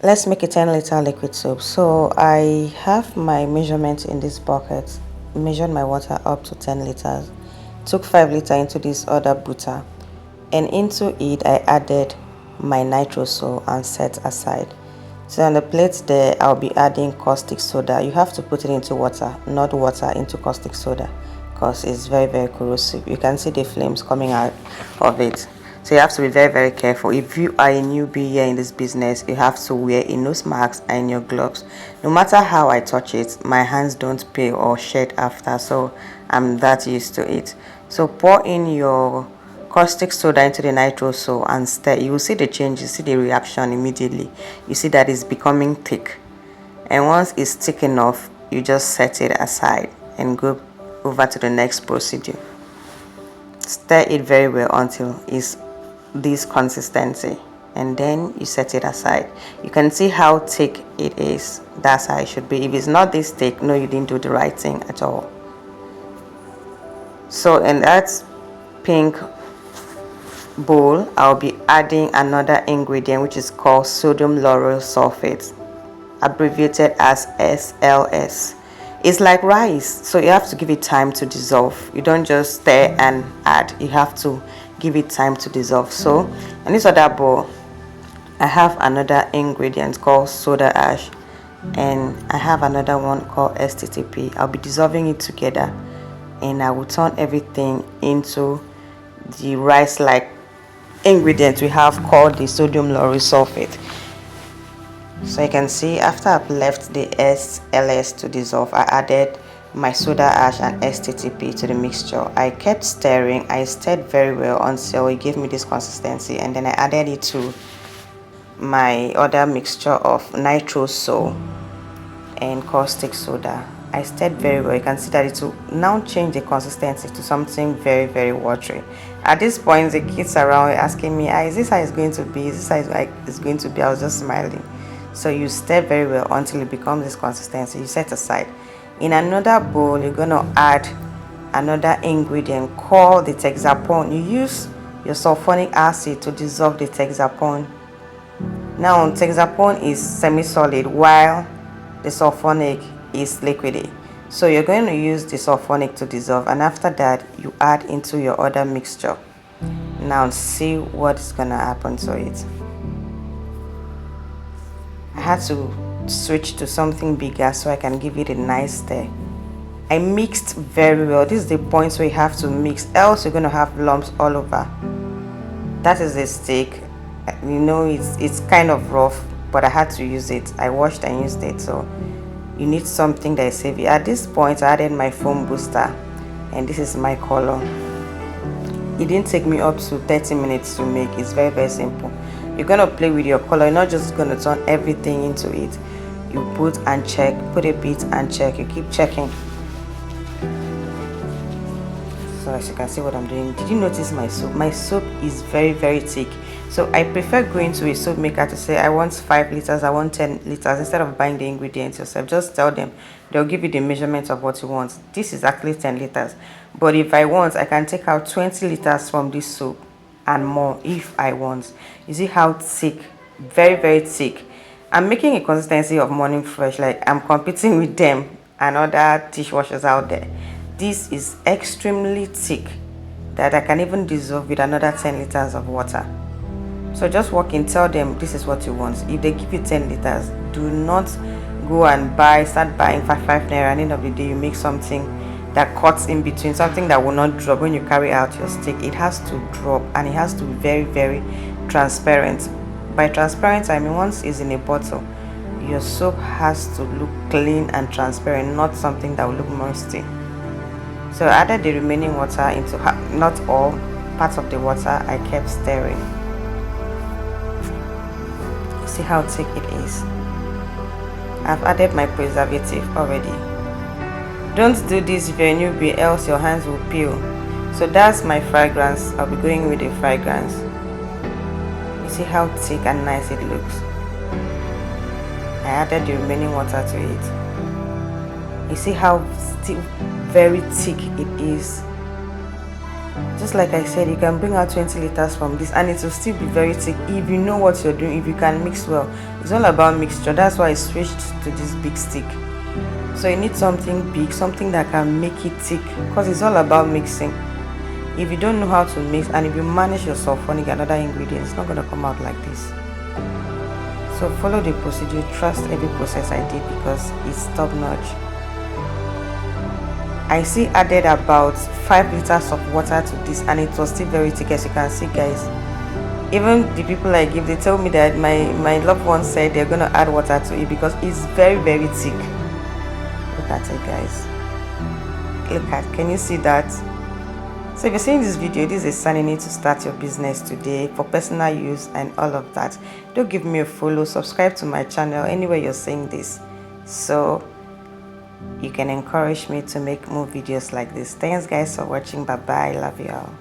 Let's make a 10-liter liquid soap. So I have my measurement in this bucket, measured my water up to 10 liters, took 5 liters into this other butter, and into it I added my nitroso and set aside. So on the plate there, I'll be adding caustic soda. You have to put it into water, not water into caustic soda, because it's very corrosive. You can see the flames coming out of it. So you have to be very careful. If you are a newbie here in this business, you have to wear a nose mask and your gloves. No matter how I touch it, my hands don't peel or shed after, so I'm that used to it. So pour in your caustic soda into the nitroso and stir. You will see the change, you see the reaction immediately. You see that it's becoming thick, and once it's thick enough, you just set it aside and go over to the next procedure. Stir it very well until it's this consistency, and then you set it aside. You can see how thick it is. That's how it should be. If it's not this thick, no, you didn't do the right thing at all. So in that pink bowl, I'll be adding another ingredient which is called sodium lauryl sulfate, abbreviated as SLS. It's like rice, so you have to give it time to dissolve. You don't just stir and add, you have to give it time to dissolve. So in this other bowl, I have another ingredient called soda ash, and I have another one called STTP. I'll be dissolving it together, and I will turn everything into the rice-like ingredient we have called the sodium lauryl sulfate. So you can see after I've left the SLS to dissolve, I added my soda ash and STTP to the mixture. I kept stirring. I stirred very well until it gave me this consistency, and then I added it to my other mixture of nitroso and caustic soda. I stirred very well. You can see that it will now change the consistency to something very watery. At this point, the kids around were asking me, is this how it's going to be? Is this how it's going to be? I was just smiling. So you stir very well until it becomes this consistency. You set aside. In another bowl, you're going to add another ingredient called the texapone. You use your sulfonic acid to dissolve the texapone. Now, texapone is semi-solid while the sulfonic is liquidy. So you're going to use the sulfonic to dissolve, and after that you add into your other mixture. Now see what's going to happen to it. I had to switch to something bigger so I can give it a nice stir. I mixed very well. This is the point where you have to mix, else you're going to have lumps all over. That is a stick. You know, it's kind of rough, but I had to use it. I washed and used it, so you need something that is heavy. At this point, I added my foam booster, and this is my color. It didn't take me up to 30 minutes to make. It's very simple. You're going to play with your color. You're not just going to turn everything into it. You put and check, put a bit and check. You keep checking. So as you can see what I'm doing. Did you notice my soap? My soap is very thick. So I prefer going to a soap maker to say I want 5 liters, I want 10 liters, instead of buying the ingredients yourself. Just tell them. They'll give you the measurement of what you want. This is actually 10 liters. But if I want, I can take out 20 liters from this soap and more if I want. You see how thick, very thick. I'm making a consistency of Morning Fresh, like I'm competing with them and other dishwashers out there. This is extremely thick that I can even dissolve with another 10 liters of water. So just walk in, tell them this is what you want. If they give you 10 liters, do not go and start buying 5 naira. At the end of the day, you make something that cuts in between, something that will not drop when you carry out your stick. It has to drop, and it has to be very transparent. By transparent, I mean once it's in a bottle, your soap has to look clean and transparent, not something that will look musty. So I added the remaining water into, not all, parts of the water. I kept stirring. See how thick it is. I've added my preservative already. Don't do this if you're a newbie, else your hands will peel. So that's my fragrance. I'll be going with the fragrance. You see how thick and nice it looks. I added the remaining water to it. You see how very thick it is. Just like I said, you can bring out 20 liters from this and it will still be very thick if you know what you're doing, if you can mix well. It's all about mixture. That's why I switched to this big stick. So you need something big, something that can make it thick, because it's all about mixing. If you don't know how to mix and if you manage yourself sulfonic and other ingredients, it's not going to come out like this. So follow the procedure, trust every process I did because it's top notch. I still added about 5 liters of water to this and it was still very thick, as you can see, guys. Even the people I give, they tell me that my loved ones said they're gonna add water to it because it's very, very thick. Look at it, guys. Look at, can you see that? So if you're seeing this video, this is a sign you need to start your business today for personal use and all of that. Do give me a follow, subscribe to my channel anywhere you're seeing this, so you can encourage me to make more videos like this. Thanks guys for watching. Bye bye, love you all.